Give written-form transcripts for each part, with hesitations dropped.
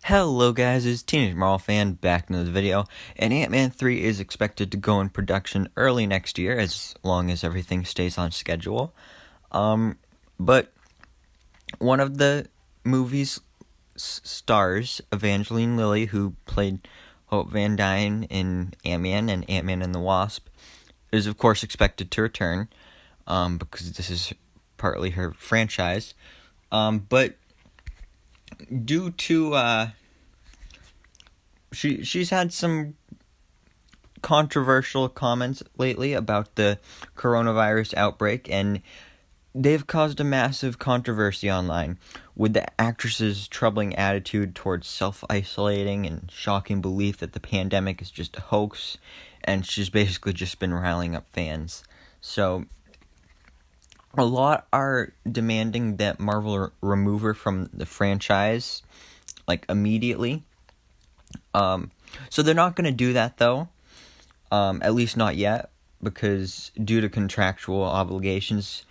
Hello guys, it's Teenage Marvel Fan back in this video, and Ant-Man 3 is expected to go in production early next year as long as everything stays on schedule. But one of the movie's stars, Evangeline Lily, who played Hope Van Dyne in Ant-Man and Ant-Man and the Wasp, is of course expected to return, because this is partly her franchise. But due to she's had some controversial comments lately about the coronavirus outbreak, and they've caused a massive controversy online with the actress's troubling attitude towards self-isolating and shocking belief that the pandemic is just a hoax, and she's basically just been riling up fans. So a lot are demanding that Marvel remove her from the franchise, like, immediately. So they're not going to do that, though, at least not yet, because due to contractual obligations,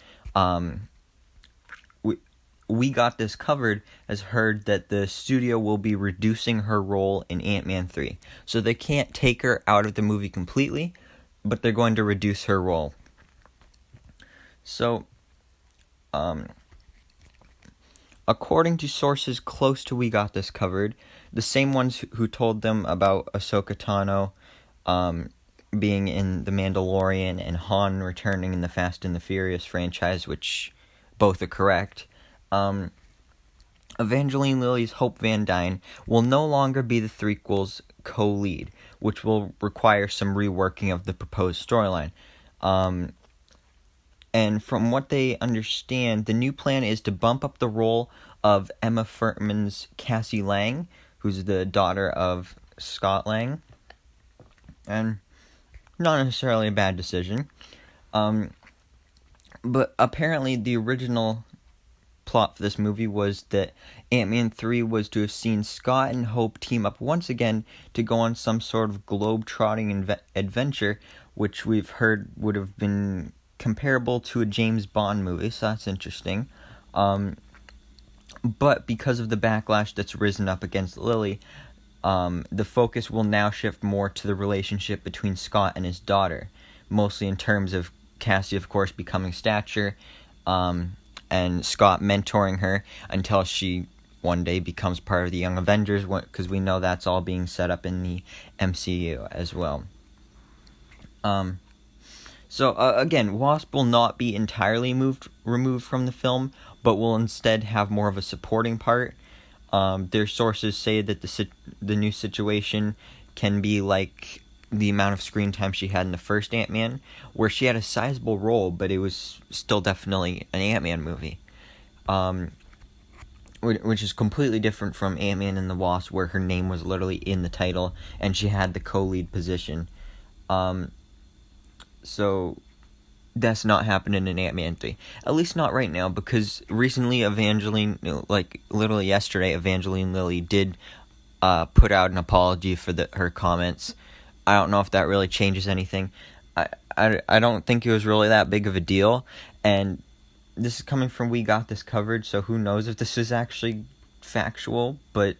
we Got This Covered has heard that the studio will be reducing her role in Ant-Man 3. So they can't take her out of the movie completely, but they're going to reduce her role. So, according to sources close to We Got This Covered, the same ones who told them about Ahsoka Tano being in The Mandalorian and Han returning in the Fast and the Furious franchise, which both are correct, Evangeline Lily's Hope Van Dyne will no longer be the threequel's co-lead, which will require some reworking of the proposed storyline. And from what they understand, the new plan is to bump up the role of Emma Furman's Cassie Lang, who's the daughter of Scott Lang. And not necessarily a bad decision. But apparently the original plot for this movie was that Ant-Man 3 was to have seen Scott and Hope team up once again to go on some sort of globe-trotting adventure, which we've heard would have been comparable to a James Bond movie, so that's interesting. But because of the backlash that's risen up against Lily, the focus will now shift more to the relationship between Scott and his daughter, mostly in terms of Cassie, of course, becoming Stature, and Scott mentoring her until she one day becomes part of the Young Avengers, because we know that's all being set up in the MCU as well. So, again, Wasp will not be entirely removed from the film, but will instead have more of a supporting part. Their sources say that the new situation can be like the amount of screen time she had in the first Ant-Man, where she had a sizable role, but it was still definitely an Ant-Man movie. Which is completely different from Ant-Man and the Wasp, where her name was literally in the title, and she had the co-lead position. So that's not happening in Ant-Man 3. At least not right now, because recently literally yesterday, Evangeline Lily did put out an apology for her comments. I don't know if that really changes anything. I don't think it was really that big of a deal, and this is coming from We Got This Covered, so who knows if this is actually factual, but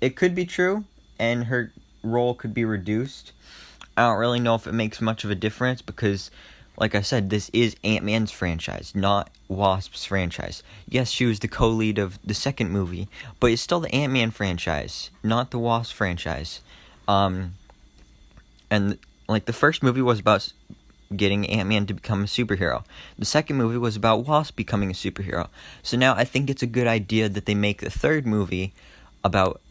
it could be true, and her role could be reduced. I don't really know if it makes much of a difference because, like I said, this is Ant-Man's franchise, not Wasp's franchise. Yes, she was the co-lead of the second movie, but it's still the Ant-Man franchise, not the Wasp franchise. And, like, the first movie was about getting Ant-Man to become a superhero. The second movie was about Wasp becoming a superhero. So now I think it's a good idea that they make the third movie about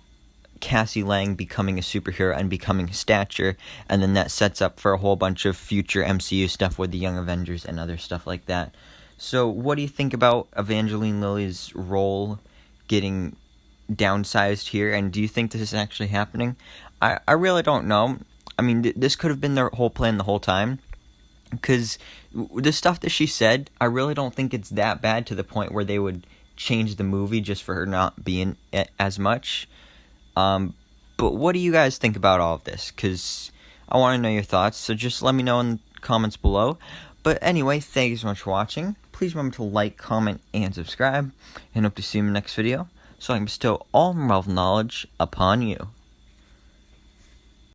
Cassie Lang becoming a superhero and becoming Stature, and then that sets up for a whole bunch of future MCU stuff with the Young Avengers and other stuff like that. So what do you think about Evangeline Lily's role getting downsized here, and do you think this is actually happening? I really don't know. I mean, this could have been their whole plan the whole time, because the stuff that she said, I really don't think it's that bad to the point where they would change the movie just for her not being as much. But what do you guys think about all of this? Because I want to know your thoughts, so just let me know in the comments below. But anyway, thank you so much for watching. Please remember to like, comment, and subscribe, and hope to see you in the next video. so I bestow all realm of knowledge upon you.